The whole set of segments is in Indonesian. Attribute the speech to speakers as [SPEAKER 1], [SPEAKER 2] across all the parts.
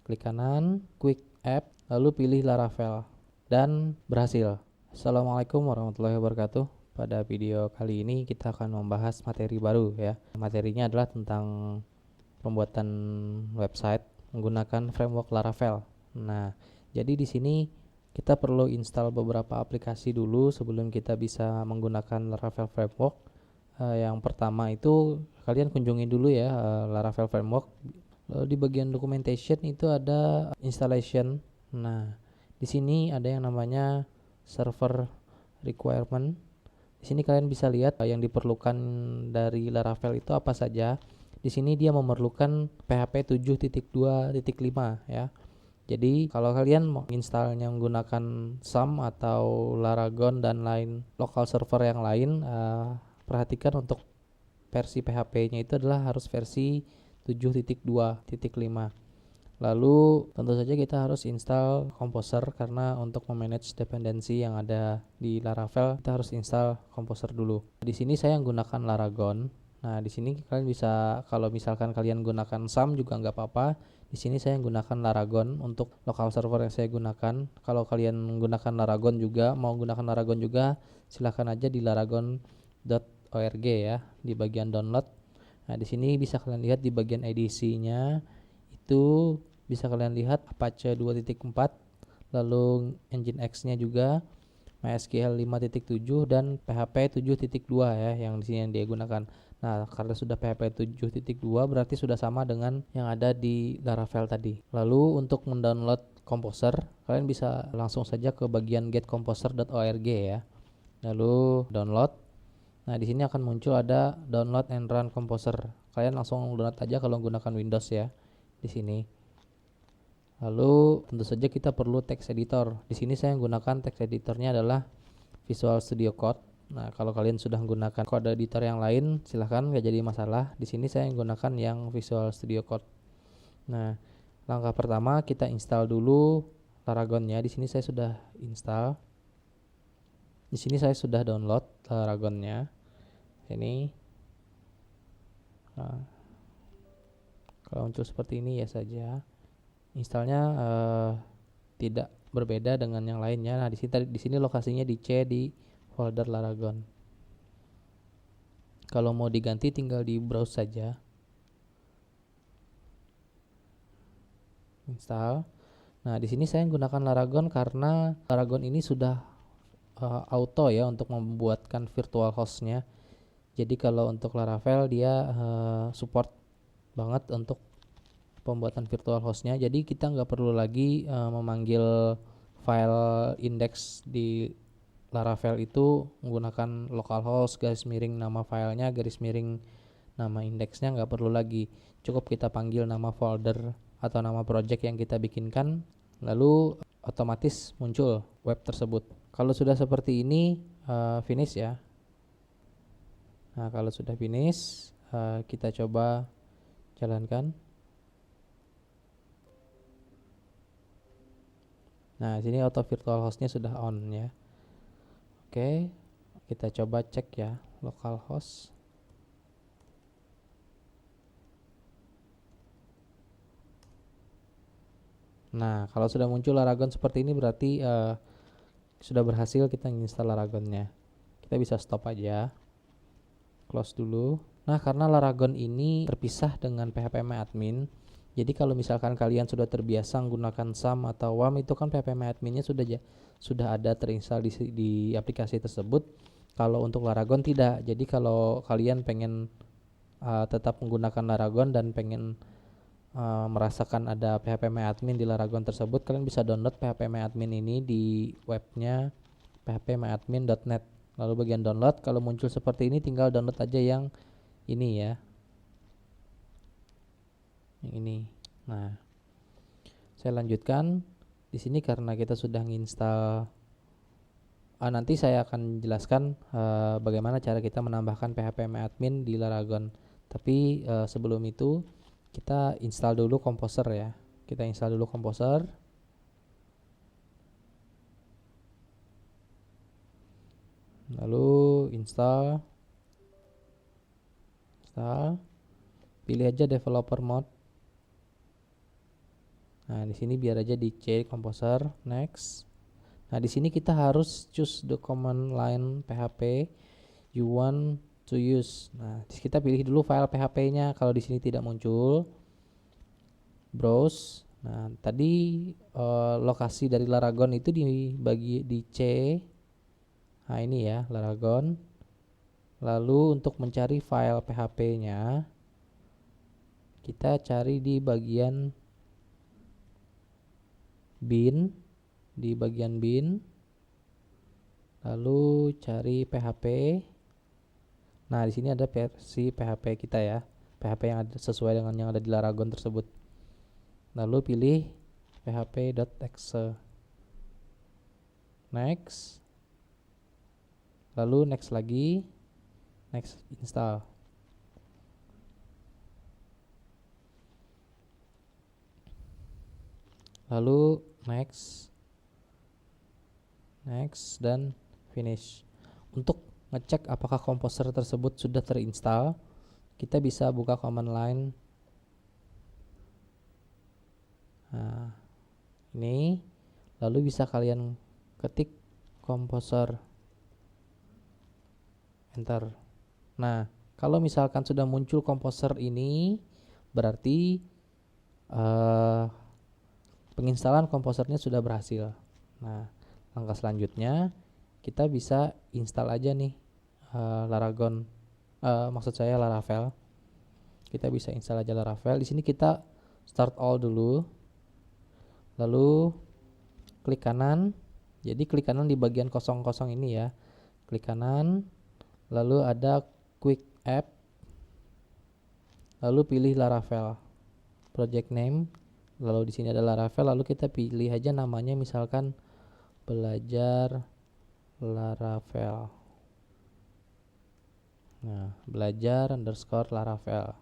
[SPEAKER 1] klik kanan, quick app, lalu pilih Laravel, dan berhasil. Assalamualaikum warahmatullahi wabarakatuh. Pada video kali ini kita akan membahas materi baru ya. Materinya adalah tentang pembuatan website menggunakan framework Laravel. Nah, jadi di sini kita perlu install beberapa aplikasi dulu sebelum kita bisa menggunakan Laravel framework. Yang pertama itu kalian kunjungi dulu ya Laravel framework. Lalu di bagian documentation itu ada installation. Nah, di sini ada yang namanya server requirement. Di sini kalian bisa lihat yang diperlukan dari Laravel itu apa saja. Di sini dia memerlukan PHP 7.2.5 ya. Jadi kalau kalian mau installnya menggunakan SAM atau Laragon dan lain lokal server yang lain, perhatikan untuk versi PHP-nya itu adalah harus versi 7.2.5. Lalu tentu saja kita harus install Composer karena untuk memanage dependensi yang ada di Laravel kita harus install Composer dulu. Di sini saya menggunakan Laragon. Nah, di sini kalian bisa, kalau misalkan kalian gunakan SAM juga nggak apa-apa. Di sini saya menggunakan Laragon untuk lokal server yang saya gunakan. Kalau kalian menggunakan Laragon juga, mau gunakan Laragon juga, silahkan aja di laragon.org ya, di bagian download. Nah, di sini bisa kalian lihat di bagian edisinya itu bisa kalian lihat Apache 2.4, lalu Nginx-nya juga, MySQL 5.7 dan PHP 7.2 ya yang di sini yang dia gunakan. Nah, karena sudah PHP 7.2 berarti sudah sama dengan yang ada di Laravel tadi. Lalu untuk mendownload Composer, kalian bisa langsung saja ke bagian getcomposer.org ya. Lalu download. Nah, di sini akan muncul ada download and run Composer. Kalian langsung download aja kalau menggunakan Windows ya di sini. Lalu tentu saja kita perlu text editor. Di sini saya menggunakan text editornya adalah Visual Studio Code. Nah, kalau kalian sudah menggunakan kode editor yang lain, silahkan, nggak jadi masalah. Di sini saya menggunakan yang Visual Studio Code. Nah, langkah pertama kita install dulu Laragonnya. Di sini saya sudah install. Di sini saya sudah download Laragonnya. Ini. Nah, kalau muncul seperti ini ya saja. Installnya tidak berbeda dengan yang lainnya. Nah, di sini lokasinya di C di folder Laragon. Kalau mau diganti tinggal di browse saja. Install. Nah, di sini saya menggunakan Laragon karena Laragon ini sudah auto ya untuk membuatkan virtual hostnya. Jadi kalau untuk Laravel dia support banget untuk pembuatan virtual hostnya. Jadi kita nggak perlu lagi memanggil file index di Laravel itu menggunakan localhost garis miring nama filenya garis miring nama indeksnya, nggak perlu lagi. Cukup kita panggil nama folder atau nama project yang kita bikinkan, lalu otomatis muncul web tersebut. Kalau sudah seperti ini finish ya. Nah, kalau sudah finish kita coba jalankan. Nah, sini auto virtual hostnya sudah on ya. Oke, kita coba cek ya localhost. Nah, kalau sudah muncul Laragon seperti ini berarti sudah berhasil kita install Laragonnya. Kita bisa stop aja, close dulu. Nah, karena Laragon ini terpisah dengan phpMyAdmin, jadi kalau misalkan kalian sudah terbiasa menggunakan SAM atau WAM, itu kan phpMyAdminnya sudah ada terinstall di aplikasi tersebut. Kalau untuk Laragon tidak. Jadi kalau kalian pengen tetap menggunakan Laragon dan pengen merasakan ada phpMyAdmin di Laragon tersebut, kalian bisa download phpMyAdmin ini di webnya phpMyAdmin.net. Lalu bagian download, kalau muncul seperti ini tinggal download aja yang ini ya, yang ini. Nah, saya lanjutkan. Di sini karena kita sudah menginstal, nanti saya akan jelaskan bagaimana cara kita menambahkan phpMyAdmin di Laragon. Tapi sebelum itu kita install dulu Composer ya. Kita install dulu Composer. Lalu install. Pilih aja developer mode. Nah, di sini biar aja di C Composer, next. Nah, di sini kita harus choose the command line PHP you want to use. Nah, kita pilih dulu file PHP-nya. Kalau di sini tidak muncul, browse. Nah, tadi lokasi dari Laragon itu dibagi di C. Nah, ini ya Laragon. Lalu untuk mencari file PHP-nya, kita cari di bagian bin, lalu cari PHP. Nah, di sini ada versi PHP kita ya, PHP yang ada sesuai dengan yang ada di Laragon tersebut. Lalu pilih php.exe, next, lalu next lagi, next install. Lalu next dan finish. Untuk ngecek apakah Composer tersebut sudah terinstall, kita bisa buka command line. Nah, ini lalu bisa kalian ketik Composer, enter. Nah, kalau misalkan sudah muncul Composer ini, berarti penginstalan komposernya sudah berhasil. Nah, langkah selanjutnya kita bisa install aja nih Laragon, maksud saya Laravel. Kita bisa install aja Laravel. Di sini kita start all dulu, lalu klik kanan. Jadi klik kanan di bagian kosong-kosong ini ya. Klik kanan, lalu ada quick app, lalu pilih Laravel, project name. Lalu di sini ada Laravel, lalu kita pilih aja namanya, misalkan belajar Laravel. Nah, belajar _ Laravel.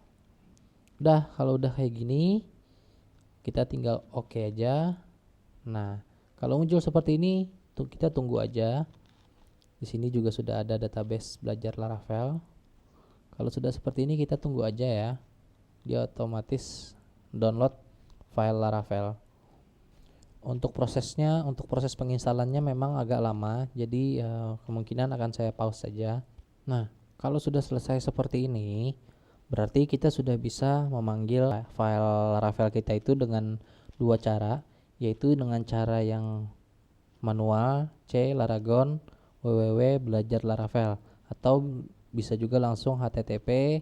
[SPEAKER 1] Udah, kalau udah kayak gini, kita tinggal oke aja. Nah, kalau muncul seperti ini, kita tunggu aja. Di sini juga sudah ada database belajar Laravel. Kalau sudah seperti ini, kita tunggu aja ya. Dia otomatis download file Laravel. Untuk prosesnya, untuk proses penginstalannya memang agak lama, jadi kemungkinan akan saya pause saja. Nah, kalau sudah selesai seperti ini, berarti kita sudah bisa memanggil file Laravel kita itu dengan dua cara, yaitu dengan cara yang manual, c laragon www belajar Laravel, atau bisa juga langsung http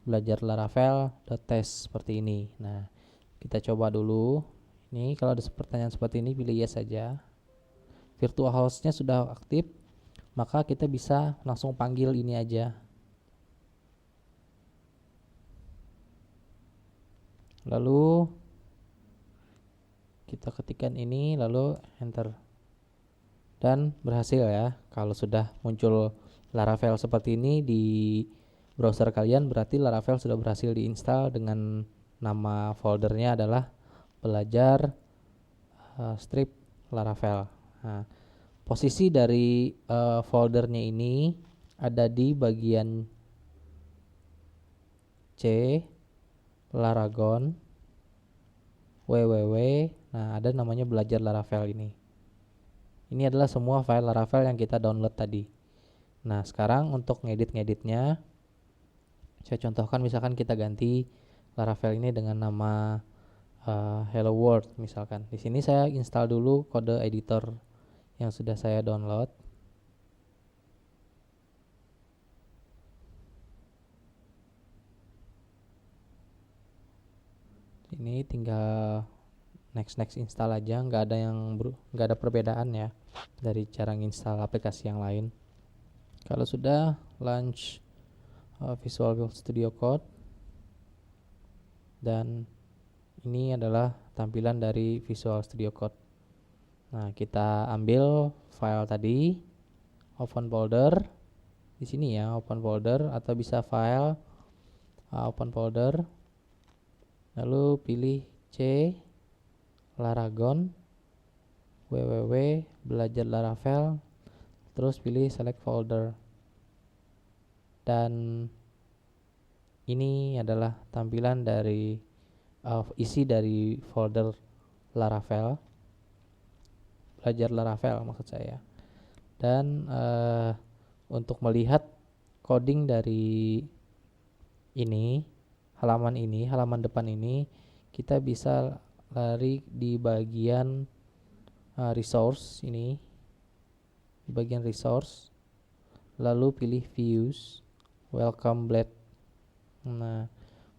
[SPEAKER 1] belajarlaravel.test seperti ini. Nah, kita coba dulu. Ini kalau ada pertanyaan seperti ini, pilih yes saja. Virtual host-nya sudah aktif, maka kita bisa langsung panggil ini aja. Lalu kita ketikkan ini, lalu enter. Dan berhasil ya. Kalau sudah muncul Laravel seperti ini di browser kalian, berarti Laravel sudah berhasil diinstal dengan nama foldernya adalah belajar strip Laravel. Nah, posisi dari foldernya ini ada di bagian C Laragon www. Nah, ada namanya belajar Laravel ini. Ini adalah semua file Laravel yang kita download tadi. Nah, sekarang untuk ngedit-ngeditnya, saya contohkan misalkan kita ganti Laravel ini dengan nama Hello World misalkan. Di sini saya install dulu kode editor yang sudah saya download. Ini tinggal next install aja, nggak ada perbedaan ya dari cara nginstal aplikasi yang lain. Kalau sudah launch Visual Studio Code, dan ini adalah tampilan dari Visual Studio Code. Nah, kita ambil file tadi, open folder di sini ya, open folder, atau bisa file open folder, lalu pilih C Laragon www belajar Laravel, terus pilih select folder. Dan ini adalah tampilan dari isi dari folder Laravel, belajar Laravel maksud saya. Dan untuk melihat coding dari halaman depan ini, kita bisa lari di bagian resource ini, di bagian resource, lalu pilih views, welcome blade. Nah,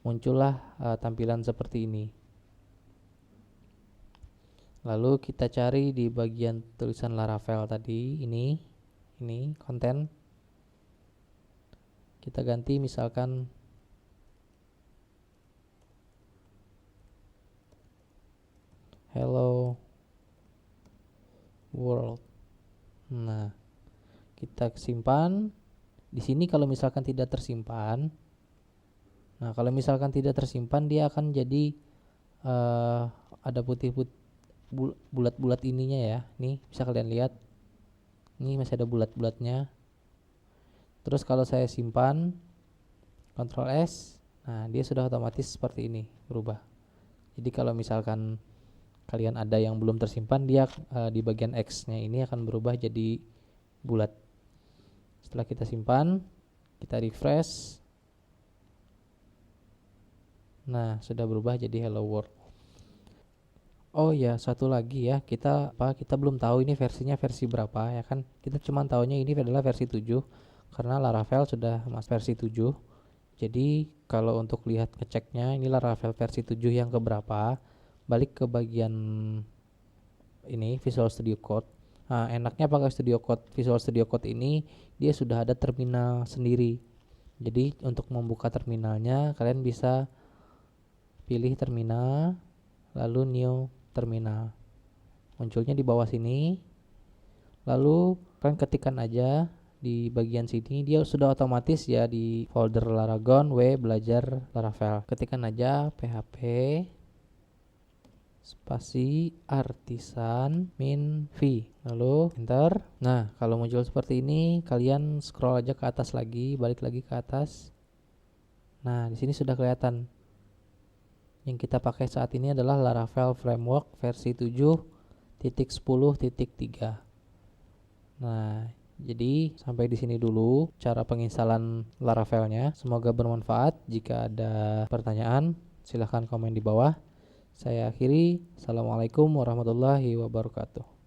[SPEAKER 1] muncullah tampilan seperti ini. Lalu kita cari di bagian tulisan Laravel tadi, ini konten. Kita ganti misalkan hello world. Nah, kita simpan. Di sini kalau misalkan tidak tersimpan, dia akan jadi ada putih-putih bulat-bulat ininya ya. Nih bisa kalian lihat, ini masih ada bulat-bulatnya. Terus kalau saya simpan Ctrl S, nah dia sudah otomatis seperti ini berubah. Jadi kalau misalkan kalian ada yang belum tersimpan, dia di bagian X nya ini akan berubah jadi bulat. Setelah kita simpan, kita refresh, nah sudah berubah jadi hello world. Oh ya, satu lagi ya, kita belum tahu ini versinya versi berapa ya kan. Kita cuma tahunya ini adalah versi 7 karena Laravel sudah versi 7. Jadi kalau untuk lihat ngeceknya, ini Laravel versi 7 yang keberapa, balik ke bagian ini Visual Studio Code. Nah, enaknya pakai Visual Studio Code ini dia sudah ada terminal sendiri. Jadi untuk membuka terminalnya kalian bisa pilih terminal, lalu new terminal. Munculnya di bawah sini. Lalu kalian ketikkan aja di bagian sini, dia sudah otomatis ya di folder Laragon belajar Laravel. Ketikkan aja php spasi artisan min v, lalu enter. Nah, kalau muncul seperti ini, kalian scroll aja ke atas lagi, balik lagi ke atas. Nah, di sini sudah kelihatan. Yang kita pakai saat ini adalah Laravel Framework versi 7.10.3. Nah, jadi sampai di sini dulu cara penginstalan Laravelnya. Semoga bermanfaat. Jika ada pertanyaan, silahkan komen di bawah. Saya akhiri. Assalamualaikum warahmatullahi wabarakatuh.